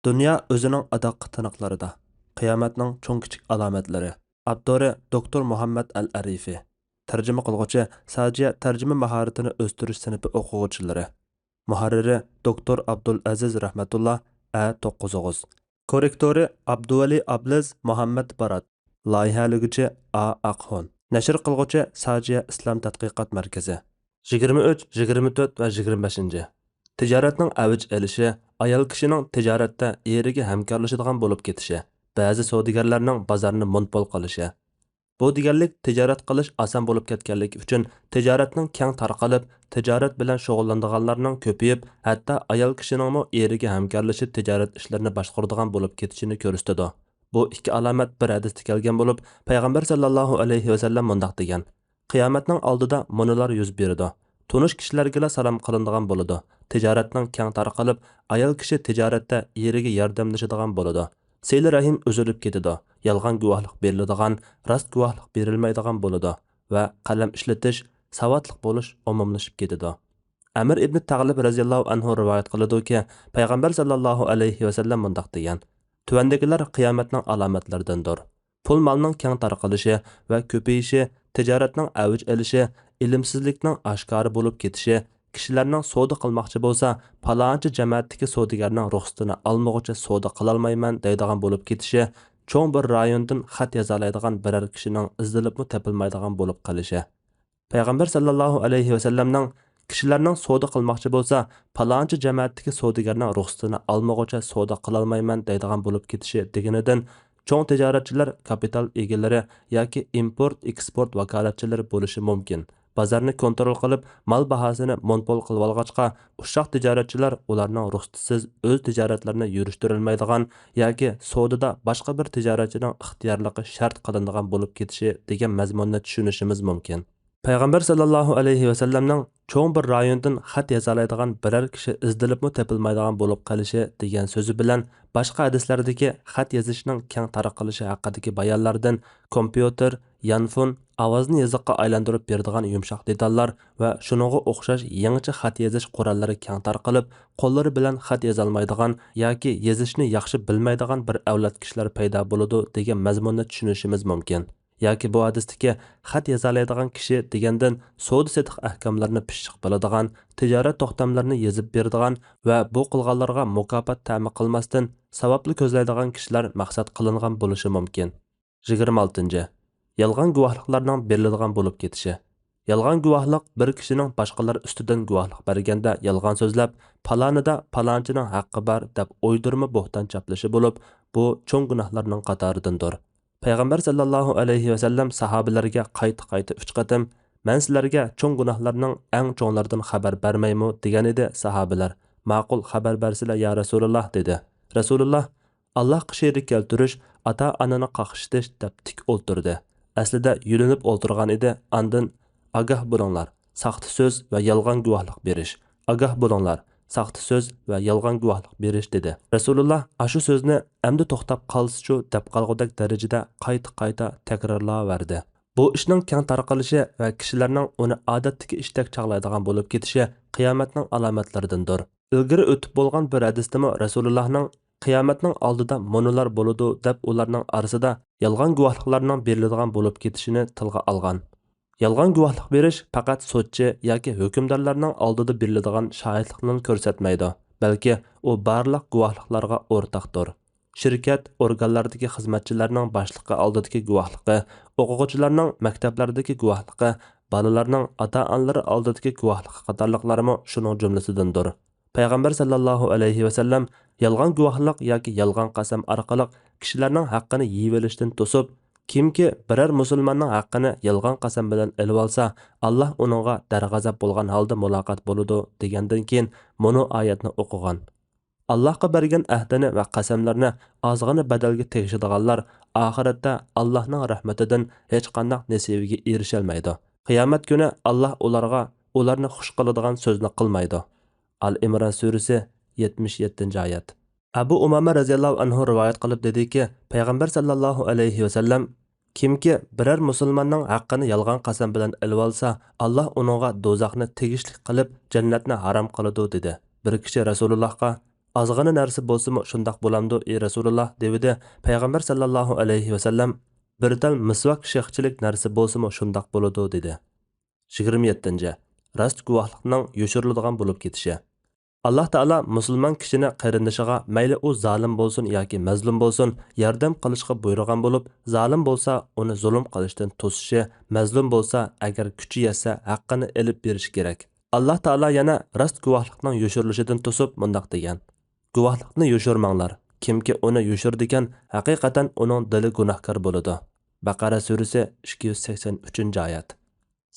Dünya özünün adaq tınıqlarida. Qiyomatning cho'ng kichik alomatlari. Abdori Doktor Muhammad Al-Arifi. Tarjima qilguvchi Sajiya tarjima mahoratini o'stirish sinfi o'quvchilari. Muharriri Doktor Abdul Aziz Rahmatullah A9. Korrektori Abduvali Abliz Muhammad Barat. Loyihaligüchi A Aqxon. Nashr qilguvchi Sajiya Islom tadqiqot markazi. 23, 24 va 25. Tijoratning avj elishi, ayol kishining tijoratda eriga hamkorlashadigan bo'lib ketishi, ba'zi savdogarlarning bozorni monopol qilishi. Bu deganlik tijorat qilish oson bo'lib ketganligi uchun tijoratning keng tarqalib, tijorat bilan shug'ullanadiganlarning ko'payib, hatto ayol kishining eriga hamkorlashib tijorat ishlarini boshqaradigan bo'lib ketishini ko'rsatadi. Bu ikki alomat bir hadisda kelgan bo'lib, payg'ambar sallallohu alayhi va sallam mundaq degan: Qiyomatning oldida munolar yuz beradi. Tunish kishilarga salom qilinadigan bo'ladi. Tijoratning keng tarqalib, ayol kishi tijoratda eriga yordamlashadigan bo'ladi. Seyli rahim uzilib ketadi. Yolg'on guvohlik beriladigan, rost guvohlik berilmaydigan bo'ladi va qalam ishlatish, savodliq bo'lish umumlashib ketadi. Amir ibn Tag'lib radhiyallohu anhu rivoyat qiladi-ki, payg'ambar sallallohu alayhi va sallam mundaq degan: Tuvandagilar qiyomatning alomatlaridandir. Pul molning keng tarqalishi va ko'payishi, tijoratning avj olishi, ilmsizlikning oshkori bo'lib ketishi, kishilarning savdo qilmoqchi bo'lsa, palonchi jamoatdagi savdogarning ruxsatini olmoqcha savdo qilolmayman deydigan bo'lib ketishi, cho'ng bir rayondan xat yoza oladigan biror kishining izlilibmi topilmaydigan bo'lib qolishi. Payg'ambar sallallohu alayhi va sallamning kishilarning savdo qilmoqchi bo'lsa, palonchi jamoatdagi savdogarning ruxsatini olmoqcha savdo qilolmayman deydigan bo'lib ketishi deganidan cho'ng tijoratchilar kapital egalari yoki import-eksport vakolatchilari bo'lishi mumkin. Bozorni kontrol qilib, mal bahosini monopol qilib olg'achqa, ushoq tijoratchilar ularning ruxsatisiz o'z tijoratlarini yurishtirilmaydigan yoki savdoda boshqa bir tijoratchining ixtiyorligi shart qilinadigan bo'lib ketishi degan mazmunni tushunishimiz mumkin. Payg'ambar sallallohu alayhi va sallamning cho'ng bir rayondan xat yozalaydigan biror kishi izdilibmi topilmaydigan bo'lib qolishi degan so'zi bilan boshqa hadislardagi xat yozishning keng tarqalishi haqidagi bayonlardan kompyuter, yanfon, ovozni yoziqqa aylantirib beradigan yumshoq detallar va shuningga o'xshash yangicha xat yozish qurollari keng tarqalib, qo'llari bilan xat yozolmaydigan yoki yozishni yaxshi bilmaydigan bir avlod kishilar paydo bo'ladi degan mazmunni tushunishimiz mumkin. Yoki bu hadisdagi xat yozalaydigan kishi degandan savdo setiq ahkomlarini pishiq biladigan, tijorat to'xtamlarini yozib beradigan va bu qilganlarga mukofot ta'min qilmasdan savobli ko'zlaydigan kishilar maqsad qilingan bo'lishi mumkin. 26. Yolg'on guvohliklarning beriladigan bo'lib ketishi. Yolg'on guvohlik bir kishining boshqalar ustidan guvohlik berganda yolg'on so'zlab, palonida palonchining haqqi bor deb o'ydirma bo'xton chaplishi bo'lib, bu cho'ng gunohlarning qatoridandir. Payg'ambar sallallohu alayhi va sallam sahobalarga qayta 3 qatim "Men sizlarga cho'ng gunohlarning eng cho'nglaridan xabar bermaymi?" degan edi sahobalar. "Ma'qul, xabar bersizlar ya Rasululloh" dedi. Rasululloh Allohga sherik keltirish, ota-onani qaqshitish deb tik o'ltirdi. Aslida yulinib o'ltirgan edi. Ondan "Agah bo'linglar, saxta so'z va yolg'on guvohlik berish. Agah bo'linglar, saxta so'z va yolg'on guvohlik berish" dedi. Rasululloh ashu so'zni endi to'xtab qolsichu deb qolgudek darajada qayta takrorlaverdi. Bu ishning keng tarqalishi va kishilarning uni odatdagi ishdek chaqlaydigan bo'lib ketishi qiyomatning alomatlaridandir. Ilgari o'tib bo'lgan bir hadisda Rasulullohning qiyomatning oldida monolar bo'ladi deb ularning orasida yolg'on guvohliklarning beriladigan bo'lib ketishini tilga olgan. Yolg'on guvohlik berish faqat sudchi yoki hukmdorlarning oldida beriladigan shohidlikni ko'rsatmaydi, balki u barliq guvohliklarga o'rtaqdir. Shirkat organlaridagi xizmatchilarning boshliqqa oldidagi guvohligi, o'quvchilarning maktablardagi guvohligi, bolalarning ota-onalari oldidagi guvohligi qatorliqlarimi shuning jumlasidandir. Payg'ambar sallallohu alayhi va sallam yolg'on guvohlik yoki yolg'on qasam orqali kishilarning haqqini yeyib olishdan to'sib, kimki biror musulmonning haqqini yolg'on qasam bilan olib olsa, Alloh uningga darg'azab bo'lgan holda muloqot bo'ladi degandan keyin mono oyatni o'qigan. Allohga bergan ahdini va qasamlarni ozg'ina badalga tegishadiganlar oxiratda Allohning rahmatidan hech qanday nasibiga erisha olmaydi. Qiyomat kuni Alloh ularni xush qiladigan so'zni qilmaydi. Al-Imron surasi 77-oyat. Abu Umama radhiyallohu anhu rivoyat qilib dediki, payg'ambar sallallohu alayhi va sallam kimki biror musulmonning haqqini yolg'on qasam bilan olib olsa, Alloh uningga do'zaxni tegishli qilib, jannatni harom qiladi dedi. Bir kishi Rasulullohga Azg'ana narsa bo'lsa-mu shundoq bo'lamdi, ey Rasululloh dedi payg'ambar sallallohu alayhi vasallam. Bir tal misvak shexchilik narsa bo'lsa-mu shundoq bo'ladi dedi. 27. Rost guvohlikning yoshiriladigan bo'lib ketishi. Allah Taala musulmon kishini qarindishiga mayli u zolim bo'lsin yoki mazlum bo'lsin, yordam qilishga buyurgan bo'lib, zolim bo'lsa uni zulm qilishdan to'sishi, mazlum bo'lsa agar kuchi yetsa haqqini elib berish kerak. Allah Taala yana rost guvohlikning yoshirilishidan to'sib mundaq degan: Guvohlikni yoshirmanglar. Kimki uni yoshirdigan, haqiqatan uning dili gunohkor bo'ladi. Baqara surasi 283-oyat.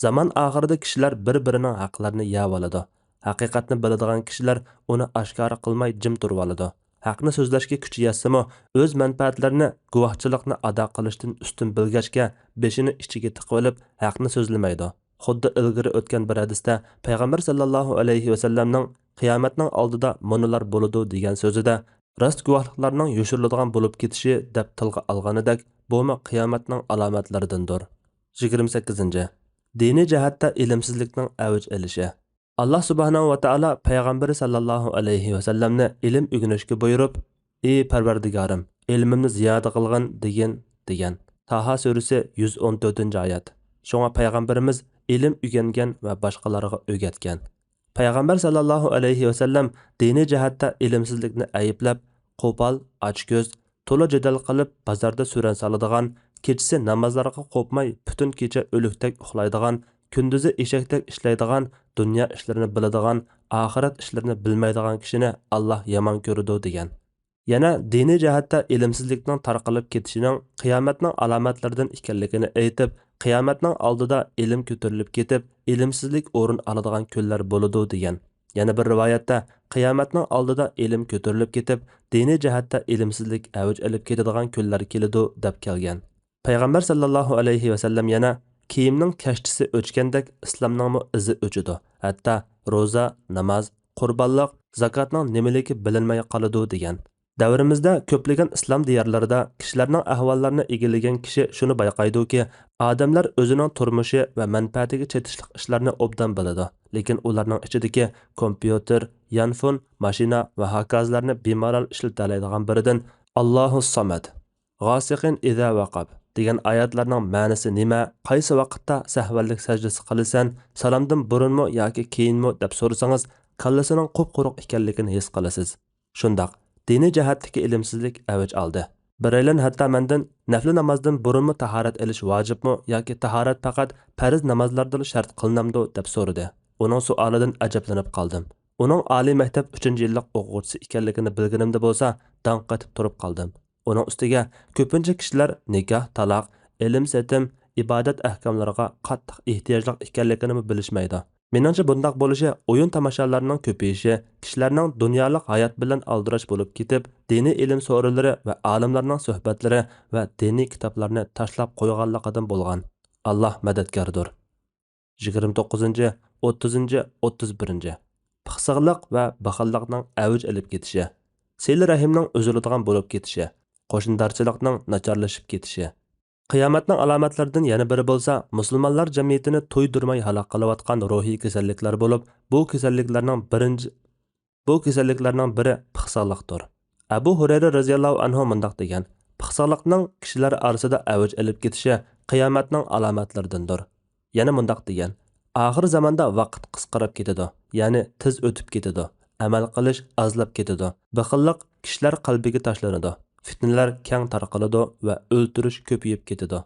Zaman oxirida kishilar bir-birining haqlarini yeb oladi. Haqiqatni biladigan kishilar uni oshkora qilmay jim turib oladi. Haqni so'zlashga kuchi yetsimi, o'z manfaatlarini, guvohchilikni ado qilishdan ustun bilgachga beshini ichiga tiqib olib, haqni so'zlamaydi. Xuddi ilgari o'tgan bir hadisda payg'ambar sallallohu alayhi vasallamning qiyomatning oldida munolar bo'ladi degan so'zida rost guvohliklarning yoshiriladigan bo'lib ketishi deb tilga olganidek, bumi qiyomatning alomatlaridandir. 28. Diniy jihatda ilmsizlikning avj olishi. Allah subhanahu va taolo payg'ambari sallallohu alayhi vasallamni ilm o'rganishga buyurib, "Ey Parvardigorim, ilmimni ziyoda qilgin" degan. Taha surasi 114-oyat. Shunga payg'ambarimiz ilm o'rgangan va boshqalarga o'rgatgan. Payg'ambar sallallohu alayhi vasallam diniy jihatda ilmsizlikni ayblab, qo'pol, ochko'z, to'la jadal qilib bozorda suran soladigan, kechasi namozlarga qo'pmay butun kecha o'likdek uxlaydigan, kunduzi eshakdek ishlaydigan, dunyo ishlarini biladigan, oxirat ishlarini bilmaydigan kishini Alloh yomon ko'radi degan. Yana diniy jihatda ilmsizlikning tarqalib ketishining qiyomatning alomatlaridan ekanligini aytib, qiyomatning oldida ilm ko'tarilib ketib, ilmsizlik o'rin oladigan kunlar bo'ladi degan. Yana bir rivoyatda qiyomatning oldida ilm ko'tarilib ketib, diniy jihatda ilmsizlik avj olib ketadigan kunlar keladi deb kelgan. Payg'ambar sallallohu alayhi vasallam yana kiyimning kashtisi o'chgandek islomning izi o'chidi. Hatto roza, namoz, qurbonlik, zakotning nimaligi bilinmay qoladi degan. Davrimizda ko'plagan islom diyorlarida kishilarning ahvollarini egillagan kishi shuni bayqaydiki, odamlar o'zining turmushi va manfaatiga chetishlik ishlarni obdan biladi, lekin ularning ichidagi kompyuter, yanfon, mashina va hokazolarni bemalol ishlatalaydigan biridan Allohu samad, g'osiqin iza vaqab degan oyatlarning ma'nosi nima, qaysi vaqtda sahvallik sajdasi qilisan, salomdan burunmi yoki keyinmi deb so'rasangiz, kallasining qup-quruq ekanligini his qilasiz. Shundoq diniy jihatdagi ilmsizlik avj oldi. Biraylan hatto mendan nafl namozdan burunmi tahorat olish vojibmi yoki tahorat faqat farz namozlardan shart qilinamdi deb so'radi. Uning savolidan ajablanib qoldim. Uning oliy maktab 3-yillik o'quvchisi ekanligini bilganimda bo'lsa, dong qotib turib qoldim. Uning ustiga ko'pincha kishilar nikoh, taloq, ilm setim, ibodat ahkomlariga qattiq ehtiyojli ekanligini bilishmaydi. Meningcha bundoq bo'lishi o'yin tomoshalarining ko'payishi, kishilarning dunyolik hayot bilan aldirash bo'lib ketib, diniy ilm so'rovlari va olimlarning suhbatlari va diniy kitoblarni tashlab qo'yganligidan bo'lgan. Alloh madadkordir. 29, 30, 31. Pixsiqlik va baxillikning avj olib ketishi. Sil rahimning uziladigan bo'lib ketishi. Qo'shnidarchilikning nacharlashib ketishi. Qiyomatning alomatlaridan yana biri bo'lsa, musulmonlar jamiyatini to'ydirmay halok qilayotgan ruhiy kasalliklar bo'lib, bu kasalliklarning biri pixsiqlikdir. Abu Hurayra radhiyallohu anhu mundaq degan: "Pixsiqlikning kishilar orasida avj olib ketishi qiyomatning alomatlaridandir." Yana mundaq degan: "Oxir zamonda vaqt qisqarib ketadi, ya'ni tez o'tib ketadi. Amal qilish ozlab ketadi. Baxillik kishilar qalbiga tashlanadi. Fitnalar keng tarqaladi va o'ltirish ko'payib ketadi."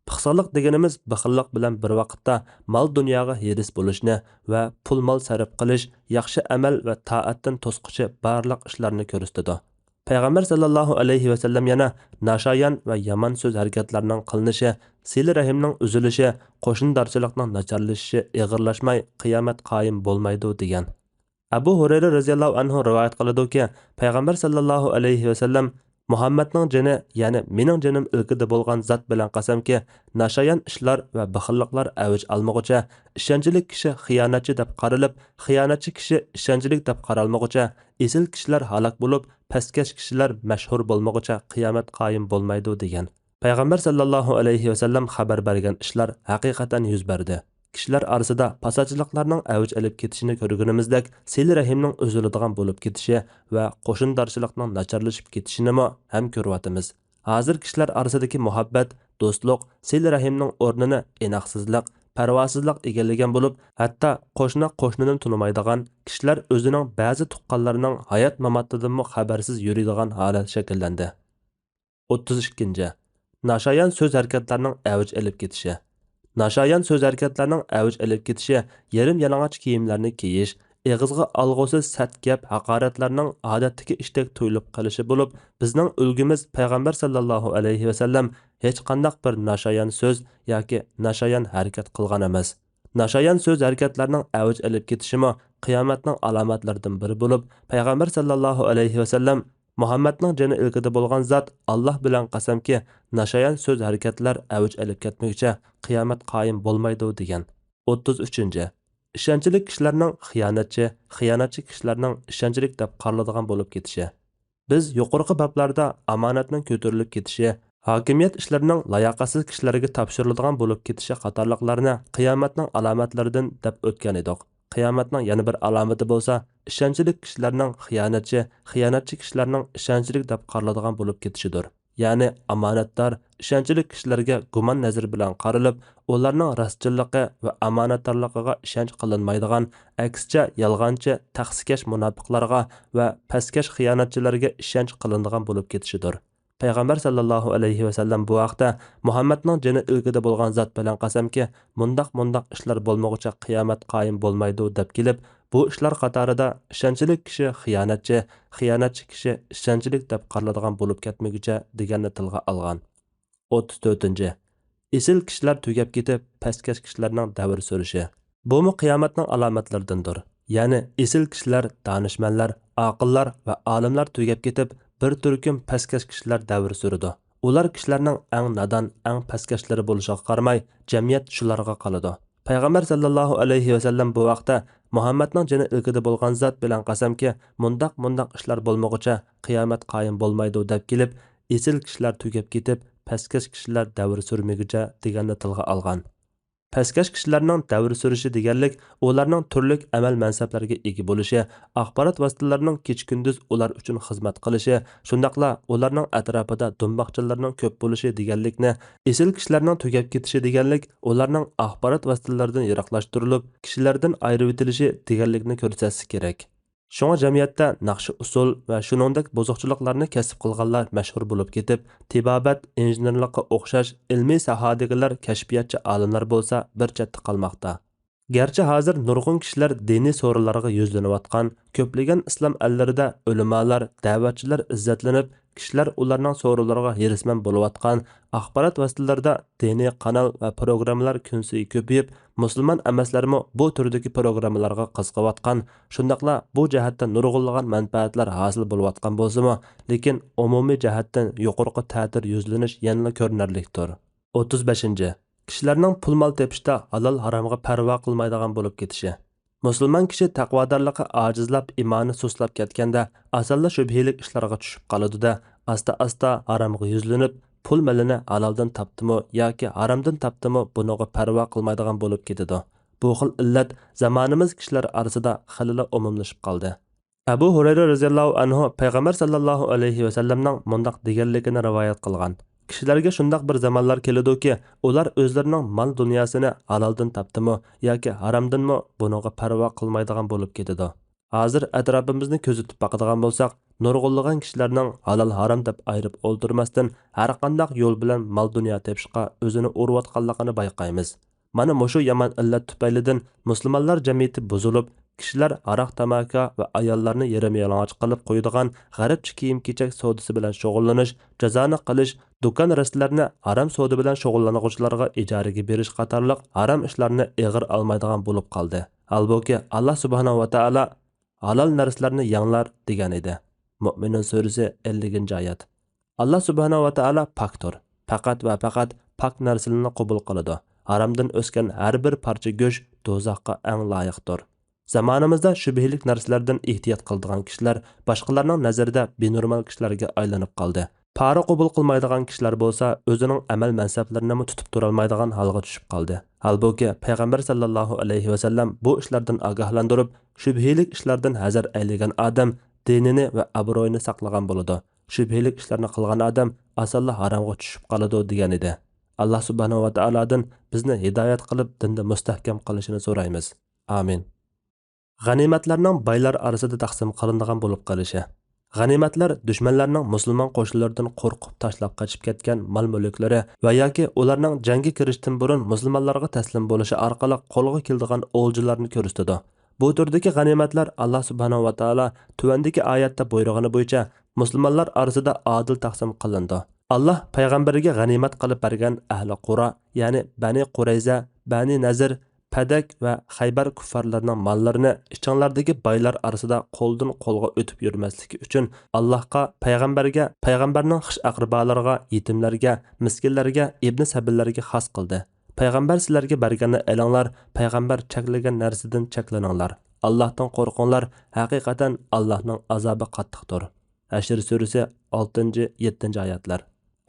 Pixsiqlik deganimiz baxillik bilan bir vaqtda mol dunyoga heris bo'lishni va pul mol sarf qilish, yaxshi amal va toatdan to'squchi barliq ishlarni ko'rsatadi. Payg'ambar sallallohu alayhi vasallam yana nashoyon va yomon so'z harakatlarning qilinishi, sil rahimning uzilishi, qo'shnidarchilikning nacharlashishi ig'irlashmay qiyomat qoyim bo'lmaydi degan. Abu Hurayra radhiyallohu anhu rivoyat qiladi-ki, payg'ambar sallallohu alayhi vasallam Muhammadning jini, ya'ni mening jinim ilkida bo'lgan zot bilan qasamki, nashoyon ishlar va baxilliklar avj olmoqcha, ishonchli kishi xiyonatchi deb qaralib, xiyonatchi kishi ishonchli deb qaralmoqcha, esil kishilar halok bo'lib, pastkash kishilar mashhur bo'lmoqcha qiyomat qoyim bo'lmaydi degan. Payg'ambar sallallohu alayhi vasallam xabar bergan ishlar haqiqatan yuz berdi. Kishilar orasida pasachiliklarning avj olib ketishini ko'rganimizdek, sil rahimning uziladigan bo'lib ketishi va qo'shnidoshchilikning nacharlashib ketishini ham ko'ryapmiz. Hozir kishilar orasidagi muhabbat, do'stlik, sil rahimning o'rnini inoqsizlik, parvosizlik egallagan bo'lib, hatto qo'shnining tunimaydigan, kishilar o'zining ba'zi tuqqanlarining hayot mamotidan xabarsiz yuradigan holat shakllandi. 32. Nashayan so'z harakatlarning avj olib ketishi. Nashayan so'z harakatlarning avj olib ketishi, yarim yalang'och kiyimlarni kiyish, eg'izga alg'usiz sat gap, haqoratlarning odatdagi ishdek tuyulib qolishi bo'lib, bizning ulgimiz payg'ambar sallallohu alayhi vasallam hech qanday bir nashayan so'z yoki nashayan harakat qilgan emas. Nashayan so'z harakatlarning avj olib ketishimi qiyomatning alomatlaridan biri bo'lib, payg'ambar sallallohu alayhi vasallam Muhammadning jani ilkida bo'lgan zot Alloh bilan qasamki, nashayan so'z harakatlar avj olib ketmoqcha, qiyomat qoyim bo'lmaydi degan. 33. Ishonchli kishilarning xiyonatchi kishilarning ishonchlik deb qaraladigan bo'lib ketishi. Biz yuqorqi bablarda omonatning ko'tarilib ketishi, hokimiyat ishlarining layoqatsiz kishilarga topshiriladigan bo'lib ketishi qatorliqlarni qiyomatning alomatlaridan deb o'tgan edik. Qiyomatning yana bir alomati bo'lsa, ishonchli kishilarning xiyonatchi kishilarning ishonchlik deb qaraladigan bo'lib ketishidir. Ya'ni omonatdor, ishonchli kishilarga gumon nazari bilan qaralib, ularning rostchilligi va omonatdorligiga ishonch qilinmaydigan, aksicha yolg'onchi, taqsikash munofiqlarga va pastkash xiyonatchilarga ishonch qilinadigan bo'lib ketishidir. Payg'ambar sallallohu alayhi vasallam bu vaqtda Muhammadning jini ilkida bo'lgan zot bilan qasamki, mundaq ishlar bo'lmoqcha qiyomat qoyim bo'lmaydi deb kelib, bu ishlar qatorida ishonchli kishi xiyonatchi kishi ishonchlik deb qaraladigan bo'lib ketmoqcha deganni tilga olgan. 34. Esil kishilar tugab ketib, pastkash kishilarning davr surishi. Bu qiyomatning alomatlaridandir. Ya'ni esil kishilar, donishmandlar, aqllar va olimlar tugab ketib, bir turkum pastkash kishilar davr surdi. Ular kishilarning eng nadon, eng pastkashlari bo'lishiga qaramay, jamiyat shularga qoladi. Payg'ambar sallallohu alayhi vasallam bu vaqtda Muhammadning jini ilkida bo'lgan zot bilan qasamki, mundaq ishlar bo'lmoqcha, qiyomat qoyim bo'lmaydi deb kelib, esil kishilar tugab ketib, pastkash kishilar davr surmigicha deganni tilga olgan. Pastkash kishilarning davr surishi deganlik, ularning turli amal mansablarga ega bo'lishi, axborot vositalarining kecha-kunduz ular uchun xizmat qilishi, shundaqla ularning atrofida do'mboqchilarning ko'p bo'lishi deganlikni, esil kishilarning tugab ketishi deganlik, ularning axborot vositalaridan yiroqlashtirilib, kishilardan ayirib etilishi deganlikni ko'rsatsa kerak. Şoňa jamiyatda naqshi usul va shuningdek buzuqchiliklarni kasb qilganlar mashhur bo'lib ketib, tibobat, injenerlikqa o'xshash ilmiy sohadagilar kashfiyatchi olimlar bo'lsa bir chetda qolmoqda. Gerçi hozir nurg'un kishilar diniy so'rovlarga yuzlanayotgan, ko'plagan islom allarida ulamolar, da'vatchilar izzatlanib, kishilar ularning so'rovlariga hirisman bo'layotgan, axborot vositalarida diniy kanal va programmalar kunsiy ko'payib, musulmon emaslarmi bu turdagi programmalarga qiziqayotgan, shundaqla bu jihatda nurg'unlagan manfaatlar hosil bo'layotgan bo'lsa-mu, lekin umumiy jihatdan yuqorqi ta'sir yuzlanish yanada ko'rinarlikdir. 35. Kishilarning pul mol tepishda halol haromga parvo qilmaydigan bo'lib ketishi. Musulmon kishi taqvodorligi ojizlab, imoni sustlab ketganda, asalla shubhalik ishlarga tushib qoladi-da, asta-asta haromga yuzlanib, pul malini haloldan topdimi yoki haromdan topdimi buniga parvo qilmaydigan bo'lib ketadi. Bu xil illat zamonimiz kishilar orasida xilila umumlashib qoldi. Abu Hurayra roziyallohu anhu payg'ambar sallallohu alayhi vasallamning mundaq deganligini rivoyat qilgan. Kishilarga shundaq bir zamonlar keladi-ki, ular o'zlarining mol dunyosini haloldan topdimi yoki haromdanmi buniga parvo qilmaydigan bo'lib ketadi. Hozir atrofimizni kuzatib boqadigan bo'lsak, nurg'unlagan kishilarning halol harom deb ayirib o'ldirmasdan har qanday yo'l bilan mol dunyo tepishga o'zini urayotganligini bayqaymiz. Mana mushu yomon illat tufaylidan musulmonlar jamiyati buzilib, kishilar aroq tamaka va ayollarni yarim-yalang'och qilib qo'yadigan g'arbcha kiyim-kechak savdosi bilan shug'ullanish, jazoni qilish, do'kon rastlarni harom savdo bilan shug'ullanuvchilarga ijaraga berish qatorliq harom ishlarni eg'ir olmaydigan bo'lib qoldi. Albuki Alloh subhanahu va taolo halol narsalarni yanglar degan edi. Mu'minun surasi 50-oyat. Alloh subhanahu va taolo pokdir. Faqat va faqat pok narsalarni qabul qiladi. Haromdan o'sgan har bir parcha go'sht do'zaxga eng loyiqdir. Zamonimizda shubhalik narsalardan ehtiyot qiladigan kishilar boshqalarning nazarida benormal kishilarga aylanib qoldi. Pora qabul qilmaydigan kishilar bo'lsa, o'zining amal mansaplarini tutib turolmaydigan holga tushib qoldi. Halbuki payg'ambar sallallohu alayhi vasallam bu ishlardan ogohlantirib, shubhalik ishlardan hazar aylagan odam dinini va obro'yini saqlagan bo'ladi. Shubhalik ishlarni qilgan odam asalla haromga tushib qoladi degan edi. Alloh subhanahu va taolodan bizni hidoyat qilib, dinda mustahkam qilishini so'raymiz. Amin. G'animatlarning baylar orasida taqsim qilinadigan bo'lib qolishi. G'animatlar dushmanlarning musulmon qo'shinlaridan qo'rqib tashlab qochib ketgan mol-mulklari va yoki ularning jangga kirishdan burun musulmonlarga taslim bo'lishi orqali qo'lga keladigan o'ljilarni ko'rsatadi. Bu turdagi g'animatlar Alloh subhanahu va taolo tuvandagi oyatda buyrug'ini bo'yicha musulmonlar orasida adil taqsim qilindi. Alloh payg'ambariga g'animat qilib bergan ahli Qura, ya'ni Bani Qurayza, Bani Nazir, Padak va Xaybar kuffarlarining mollarini ichinglardagi baylar orasida qo'ldan qo'lga o'tib yurmasligi uchun Allohga, payg'ambarga, payg'ambarning xish aqribolariga, yetimlarga, miskinlarga, ibn sabillarga xos qildi. Payg'ambar sizlarga berganni elinglar, payg'ambar cheklagan narsadan cheklaninglar. Allohdan qo'rqinglar, haqiqatan Allohning azobi qattiqdir. Hashr surasi 6-7 oyatlar.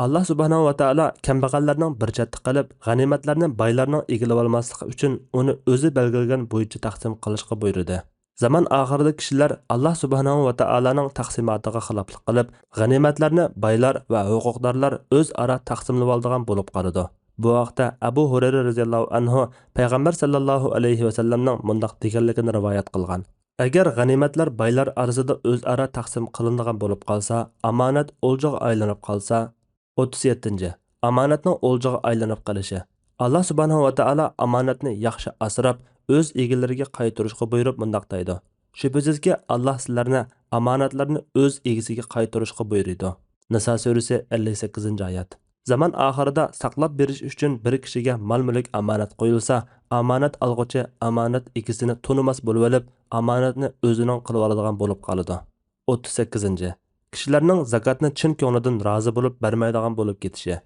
Allah subhanahu va taolo kambag'allarning bir chetda qilib, g'animatlarni boylarning egilib olmasligi uchun uni o'zi belgilagan bo'yicha taqsim qilishga buyurdi. Zaman oxirida kishilar Allah subhanahu va taoloning taqsimotiga xiloflik qilib, g'animatlarni boylar va huquqdorlar o'zaro taqsimlab oladigan bo'lib qoladi. Bu vaqtda Abu Hurayra radhiyallohu anhu payg'ambar sallallohu alayhi va sallamning mundaq deganligini rivoyat qilgan. Agar g'animatlar boylar orasida o'zaro taqsim qilinadigan bo'lib qolsa, omonat o'ljaga aylanib qolsa, 37. Amonatning o'ljaga aylanib qolishi. Alloh subhanahu va taolo amonatni yaxshi asrab, o'z egalariga qaytarishga buyurib mundaq deydi. Shubhasizki, Alloh sizlarni amonatlarni o'z egasiga qaytarishga buyurdi. Nisa surasi 58-oyat. Zaman oxirida saqlab berish uchun bir kishiga mol-mulk amonat qo'yilsa, amonat olg'uchi amonat egasini tonimas bo'lib olib, amonatni o'zining qilib oladigan bo'lib qoladi. 38. Kishilarning zakatni chin ko'nglidan rozi bo'lib bermaydigan bo'lib ketishi.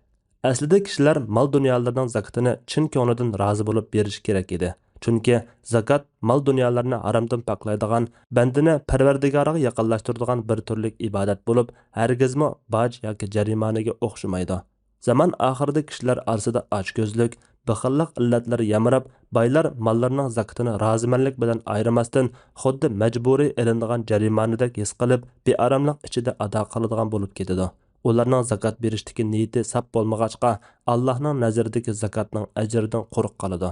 Aslida kishilar mol dunyolarining zakatini chin ko'nglidan rozi bo'lib berish kerak edi. Chunki zakat mol dunyolarni haromdan poklaydigan, bandini Parvardigoriga yaqinlashtiradigan bir turlik ibodat bo'lib, hargizmi boj yoki jarimanaga o'xshamaydi. Zaman oxirida kishilar orasida ochko'zlik, bixillik illatlari yamirab, boylar mollarining zakatini rozimanlik bilan ayirmasdan xuddi majburiy ilinadigan jarimanadek his qilib, bearomlik ichida ado qiladigan bo'lib ketadi. Ularning zakat berishdagi niyati sap bo'lmag'achqa, Allohning nazaridagi zakatning ajridan quruq qoladi.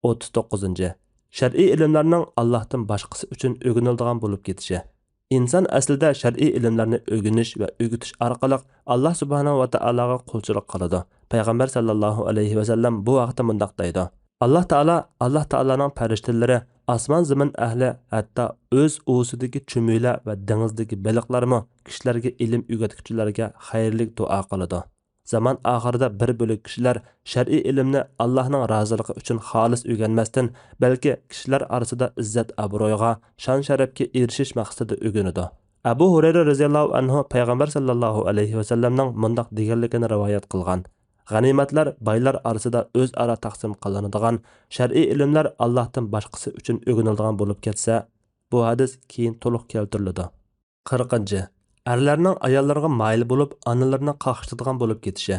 39. Shar'iy ilmlarning Allohdan boshqasi uchun o'rganiladigan bo'lib ketishi. İnsan aslida shar'iy ilmlarni o'rganish va o'rgatish orqali Alloh subhanahu va taologa qulchilik qiladi. Payg'ambar sallallohu alayhi va sallam bu vaqtda mundaq deydi. Alloh taoloning farishtalari, osmon zamin ahli, hatto o'z o'sidagi chumuylar va dengizdagi baliqlarmi kishilarga ilm o'rgatuvchilarga xayrli duo qiladi. Zaman oxirida bir bo'lik kishilar shar'iy ilmni Allohning roziligi uchun xolis o'rganmasdan, balki kishilar orasida izzat obro'yga, shon sharafga erishish maqsadida o'rganadi. Abu Hurayra radhiyallohu anhu payg'ambar sallallohu alayhi va sallamning mundaq deganligini rivoyat qilgan. G'animatlar boylar orasida o'zaro taqsim qilinadigan, shar'iy ilmlar Allohdan boshqasi uchun o'rganiladigan bo'lib ketsa, bu hadis keyin to'liq keltiriladi. 40. Erlarning ayollarga mayil bo'lib, onalarini qaqshtadigan bo'lib ketishi.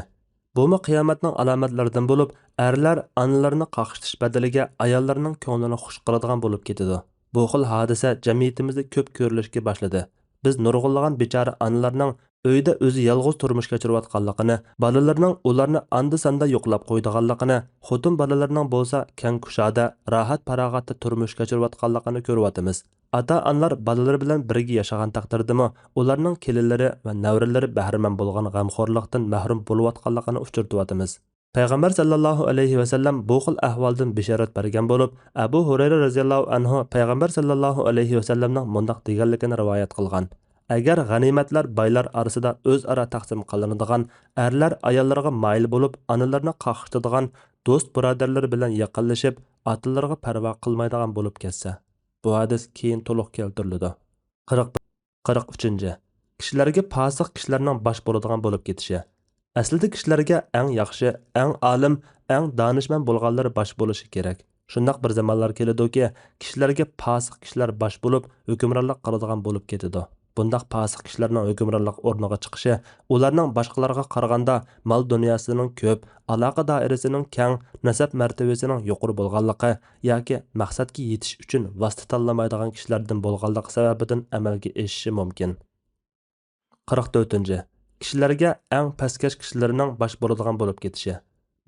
Bumi qiyomatning alomatlaridan bo'lib, erlar onalarini qaqshtish badaliga ayollarning ko'nglini xush qiladigan bo'lib ketadi. Bu xil hodisa jamiyatimizda ko'p ko'rilishga boshladi. Biz nurg'unlagan bechora onalarning uyda o'zi yolg'iz turmush kechirayotganligini, bolalarning ularni anda-sanda yo'qlab qo'ydiganligini, xotin bolalarning bo'lsa keng kushoda, rohat farog'atda turmush kechirayotganligini ko'ryapmiz. Ata-onalar bolalar bilan birga yashagan taqdirdami, ularning kelinlari va navrilari bahramand bo'lgan g'amxo'rlikdan mahrum bo'layotganligini uchirtyapmiz. Payg'ambar sallallohu alayhi va sallam bu xil ahvoldan bishorat bergan bo'lib, Abu Hurayra radhiyallohu anhu payg'ambar sallallohu alayhi va sallamning mundaq deganligini rivoyat qilgan. Agar g'animatlar boylar orasida o'zaro taqsim qilinadigan, erlar ayollarga mayil bo'lib, onalarni qaqshtadigan, do'st birodarlar bilan yaqinlashib, otalarga parvo qilmaydigan bo'lib ketsa, bu hadis keyin to'liq keltiriladi. 43. Kishilarga fosiq kishilarning bosh bo'ladigan bo'lib ketishi. Aslida kishilarga eng yaxshi, eng olim, eng donishmand bo'lganlar bosh bo'lishi kerak. Shundaq bir zamonlar keladiki, kishilarga fosiq kishilar bosh bo'lib, hukmronlik qiladigan bo'lib ketadi. bundaq pasiq kishilarning hukmronlik o'rniga chiqishi ularning boshqalarga qaraganda mol dunyosining ko'p, aloqa doirasining keng, nasab martabasining yuqori bo'lganligi yoki maqsadga yetish uchun vosita tanlamaydigan kishilardan bo'lganligi sababidan amalga oshishi mumkin. 44. Kishilarga eng pastkash kishilarning bosh bo'ladigan bo'lib ketishi.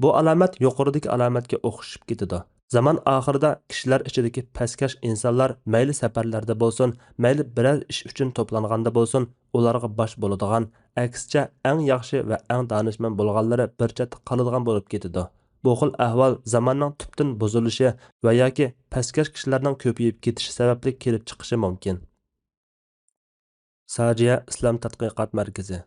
Bu alomat yuqoridagi alomatga o'xshab ketadi. Zaman oxirida kishilar ichidagi pastkash insonlar mayli safarlarda bo'lsin, mayli biror ish uchun to'planganda bo'lsin, ularga bosh bo'ladigan, aksicha eng yaxshi va eng donishmand bo'lganlari bir chetda qoladigan bo'lib ketadi. Bu xil ahvol zamonning tubdan buzilishi va yoki pastkash kishilarning ko'payib ketishi sababli kelib chiqishi mumkin. Sajiya Islom tadqiqot markazi